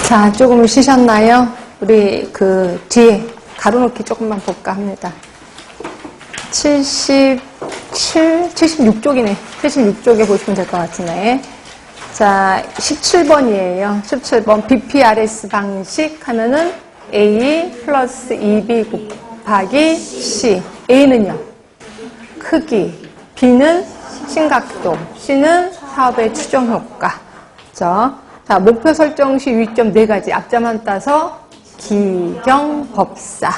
자, 조금 쉬셨나요? 우리 그 뒤에 가로놓기 조금만 볼까 합니다. 76쪽이네. 76쪽에 보시면 될 것 같으네. 자, 17번이에요. 17번. BPRS 방식 하면은 A 플러스 2B 곱하기 C. A는요? 크기. B는 심각도. C는 사업의 추정 효과. 그죠? 자, 목표 설정 시 유의점 4가지. 앞자만 따서 기경법사.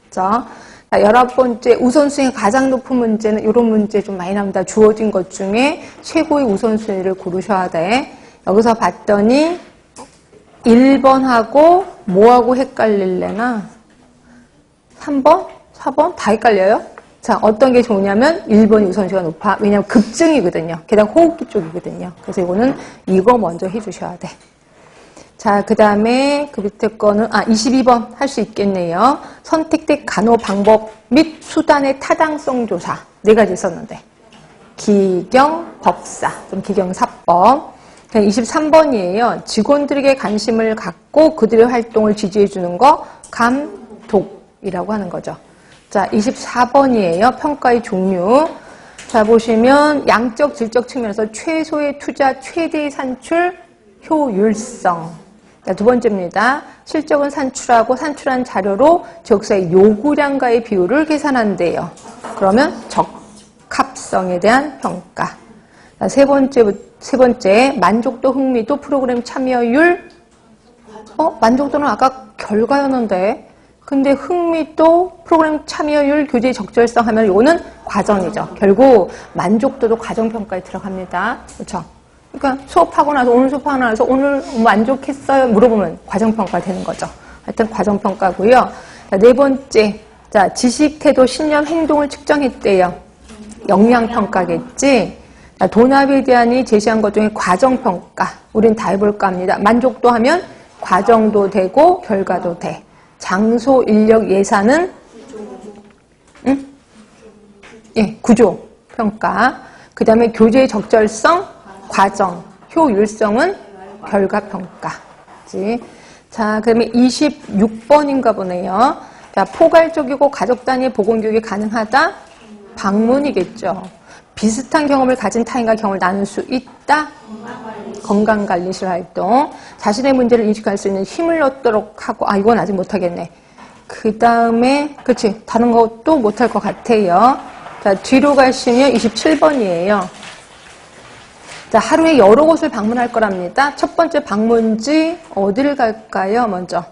그죠? 자, 19번째 우선순위 가장 높은 문제는 이런 문제 좀 많이 나옵니다. 주어진 것 중에 최고의 우선순위를 고르셔야 돼. 여기서 봤더니 1번하고 뭐하고 헷갈릴래나? 3번? 4번? 다 헷갈려요? 자, 어떤 게 좋으냐면 1번이 우선순위가 높아. 왜냐면 급증이거든요. 게다가 호흡기 쪽이거든요. 그래서 이거는 이거 먼저 해주셔야 돼. 자, 그 다음에 그 밑에 거는 22번 할 수 있겠네요. 선택된 간호 방법 및 수단의 타당성 조사 4가지 썼는데 기경법사, 좀 기경사법. 23번이에요. 직원들에게 관심을 갖고 그들의 활동을 지지해주는 거 감독이라고 하는 거죠. 자, 24번이에요. 평가의 종류. 자, 보시면 양적, 질적 측면에서 최소의 투자, 최대의 산출, 효율성. 자, 두 번째입니다. 실적은 산출하고 산출한 자료로 지역사의 요구량과의 비율을 계산한대요. 그러면 적합성에 대한 평가. 자, 세 번째, 만족도, 흥미도, 프로그램 참여율. 만족도는 아까 결과였는데. 근데 흥미도, 프로그램 참여율, 교재 적절성 하면 이거는 과정이죠. 결국 만족도도 과정평가에 들어갑니다. 그렇죠? 그러니까 수업하고 나서 오늘 수업하고 나서 오늘 만족했어요? 물어보면 과정평가 되는 거죠. 하여튼 과정평가고요. 자, 4번째, 자, 지식, 태도, 신념, 행동을 측정했대요. 역량평가겠지. 자, 돈합에 대한 제시한 것 중에 과정평가. 우린 다 해볼까 합니다. 만족도 하면 과정도 되고 결과도 돼. 장소, 인력, 예산은 구조 평가. 그 다음에 교재의 적절성, 과정, 효율성은 결과 평가. 자, 그 다음에 26번인가 보네요. 자, 포괄적이고 가족 단위 보건교육이 가능하다? 방문이겠죠. 비슷한 경험을 가진 타인과 경험을 나눌 수 있다? 건강관리실 활동. 자신의 문제를 인식할 수 있는 힘을 얻도록 하고, 이건 아직 못하겠네. 그 다음에, 그치, 다른 것도 못할 것 같아요. 자, 뒤로 가시면 27번이에요. 자, 하루에 여러 곳을 방문할 거랍니다. 첫 번째 방문지, 어디를 갈까요, 먼저?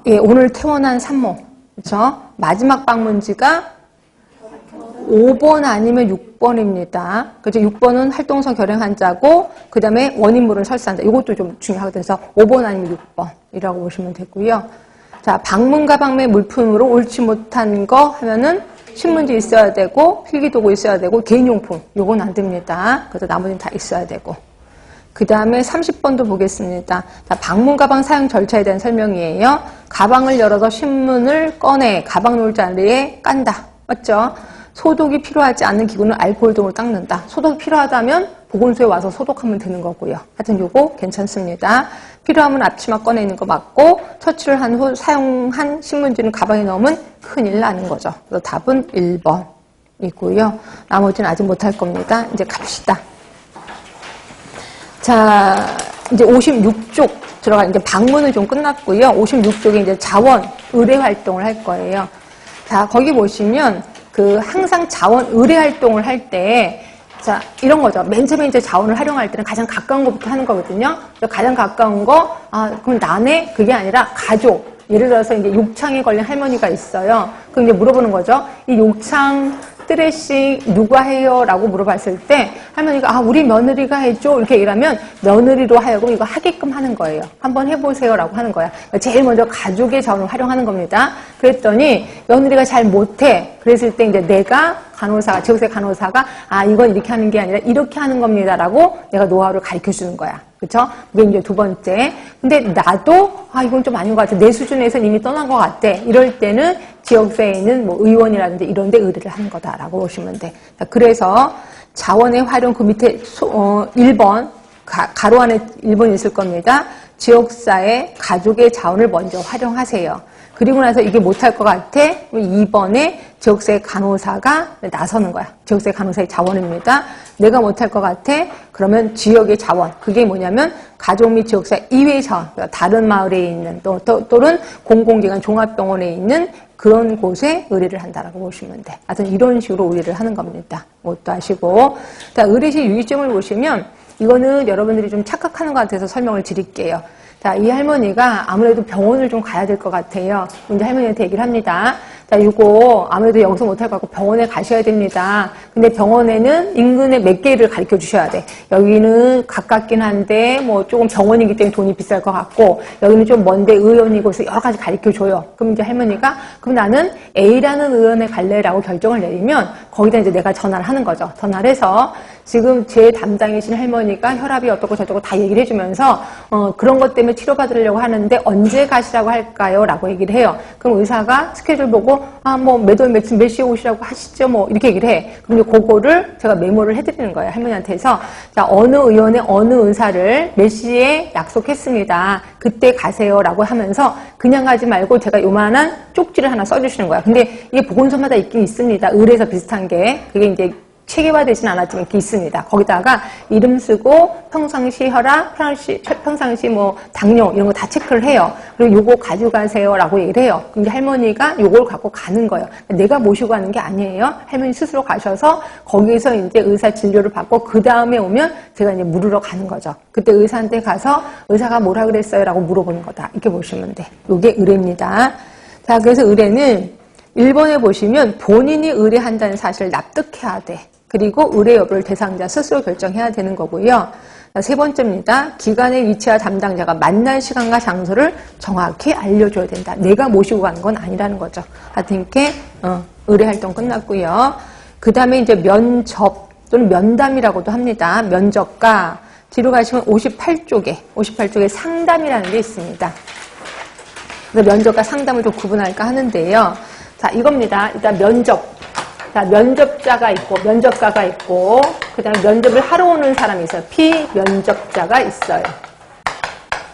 예, 오늘 퇴원한 산모. 그쵸? 마지막 방문지가 5번 아니면 6번입니다. 그죠? 6번은 활동성 결핵 환자고, 그 다음에 원인 모르는 설사한다. 이것도 좀 중요하거든요. 그래서 5번 아니면 6번이라고 보시면 되고요. 자, 방문 가방매 물품으로 옳지 못한 거 하면은 신문지 있어야 되고, 필기도구 있어야 되고, 개인용품. 요건 안 됩니다. 그래서 나머지는 다 있어야 되고. 그 다음에 30번도 보겠습니다. 자, 방문 가방 사용 절차에 대한 설명이에요. 가방을 열어서 신문을 꺼내 가방 놓을 자리에 깐다. 맞죠? 소독이 필요하지 않는 기구는 알코올 등으로 닦는다. 소독이 필요하다면 보건소에 와서 소독하면 되는 거고요. 하여튼 요거 괜찮습니다. 필요하면 앞치마 꺼내 있는 거 맞고, 처치를 한 후 사용한 신문지는 가방에 넣으면 큰일 나는 거죠. 그래서 답은 1번이고요. 나머지는 아직 못할 겁니다. 이제 갑시다. 자, 이제 56쪽 들어가, 이제 방문은 좀 끝났고요. 56쪽에 이제 자원, 의뢰 활동을 할 거예요. 자, 거기 보시면, 항상 자원 의뢰 활동을 할 때, 자, 이런 거죠. 맨 처음에 이제 자원을 활용할 때는 가장 가까운 것부터 하는 거거든요. 가장 가까운 거, 그럼 나네? 그게 아니라 가족. 예를 들어서 이제 욕창에 걸린 할머니가 있어요. 그럼 이제 물어보는 거죠. 이 욕창 드레싱 누가 해요? 라고 물어봤을 때 할머니가 우리 며느리가 해줘 이렇게 얘기하면 며느리로 하여금 이거 하게끔 하는 거예요. 한번 해보세요 라고 하는 거야. 제일 먼저 가족의 자원을 활용하는 겁니다. 그랬더니 며느리가 잘 못해. 그랬을 때 이제 내가 간호사가, 지역사회 간호사가 이건 이렇게 하는 게 아니라 이렇게 하는 겁니다 라고 내가 노하우를 가르쳐 주는 거야. 그쵸? 그게 이제 두 번째. 근데 나도 이건 좀 아닌 것 같아. 내 수준에서 이미 떠난 것 같아. 이럴 때는 지역사회에 있는 뭐 의원이라든지 이런 데 의뢰를 하는 거다라고 보시면 돼. 그래서 자원의 활용 그 밑에 1번 가로 안에 1번이 있을 겁니다. 지역사회, 가족의 자원을 먼저 활용하세요. 그리고 나서 이게 못할 것 같아? 2번에 지역사회 간호사가 나서는 거야. 지역사회 간호사의 자원입니다. 내가 못할 것 같아? 그러면 지역의 자원. 그게 뭐냐면 가족 및 지역사회 이외의 자원. 그러니까 다른 마을에 있는 또는 공공기관 종합병원에 있는 그런 곳에 의뢰를 한다라고 보시면 돼. 하여튼 이런 식으로 의뢰를 하는 겁니다. 그것도 아시고. 자, 의뢰시 유의점을 보시면 이거는 여러분들이 좀 착각하는 것 같아서 설명을 드릴게요. 자, 이 할머니가 아무래도 병원을 좀 가야 될 것 같아요. 이제 할머니한테 얘기를 합니다. 자, 이거 아무래도 여기서 못할 것 같고 병원에 가셔야 됩니다. 근데 병원에는 인근에 몇 개를 가르쳐 주셔야 돼. 여기는 가깝긴 한데 뭐 조금 병원이기 때문에 돈이 비쌀 것 같고 여기는 좀 먼데 의원이고 해서 여러 가지 가르쳐 줘요. 그럼 이제 할머니가 그럼 나는 A라는 의원에 갈래라고 결정을 내리면 거기다 이제 내가 전화를 하는 거죠. 전화를 해서 지금 제 담당이신 할머니가 혈압이 어떻고 저쩌고 다 얘기를 해주면서 그런 것 때문에 치료받으려고 하는데 언제 가시라고 할까요? 라고 얘기를 해요. 그럼 의사가 스케줄 보고 뭐 몇 시에 오시라고 하시죠? 뭐 이렇게 얘기를 해. 그럼 이제 그거를 제가 메모를 해드리는 거예요. 할머니한테서 자, 어느 의원의 어느 의사를 몇 시에 약속했습니다. 그때 가세요. 라고 하면서 그냥 가지 말고 제가 요만한 쪽지를 하나 써주시는 거야. 근데 이게 보건소마다 있긴 있습니다. 의뢰서 비슷한 게. 그게 이제 체계화되진 않았지만 이렇게 있습니다. 거기다가 이름 쓰고 평상시 혈압, 평상시 뭐 당뇨 이런 거 다 체크를 해요. 그리고 요거 가져가세요라고 얘기를 해요. 근데 할머니가 요걸 갖고 가는 거예요. 내가 모시고 가는 게 아니에요. 할머니 스스로 가셔서 거기에서 이제 의사 진료를 받고 그 다음에 오면 제가 이제 물으러 가는 거죠. 그때 의사한테 가서 의사가 뭐라 그랬어요라고 물어보는 거다. 이렇게 보시면 돼. 요게 의뢰입니다. 자, 그래서 의뢰는 1번에 보시면 본인이 의뢰한다는 사실을 납득해야 돼. 그리고 의뢰 여부를 대상자 스스로 결정해야 되는 거고요. 세 번째입니다. 기관의 위치와 담당자가 만날 시간과 장소를 정확히 알려줘야 된다. 내가 모시고 가는 건 아니라는 거죠. 하여튼 이렇게 의뢰 활동 끝났고요. 그 다음에 이제 면접 또는 면담이라고도 합니다. 면접과 뒤로 가시면 58쪽에 상담이라는 게 있습니다. 그래서 면접과 상담을 좀 구분할까 하는데요. 자, 이겁니다. 일단 면접. 자, 면접자가 있고, 면접가가 있고, 그 다음에 면접을 하러 오는 사람이 있어요. 피면접자가 있어요.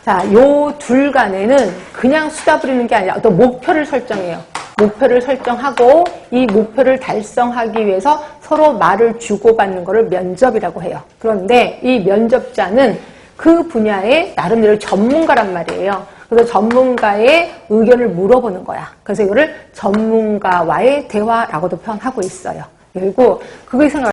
자, 요 둘 간에는 그냥 수다 부리는 게 아니라 어떤 목표를 설정해요. 목표를 설정하고, 이 목표를 달성하기 위해서 서로 말을 주고받는 거를 면접이라고 해요. 그런데 이 면접자는 그 분야의 나름대로 전문가란 말이에요. 그래서 전문가의 의견을 물어보는 거야. 그래서 이거를 전문가와의 대화라고도 표현하고 있어요. 그리고 그게 생각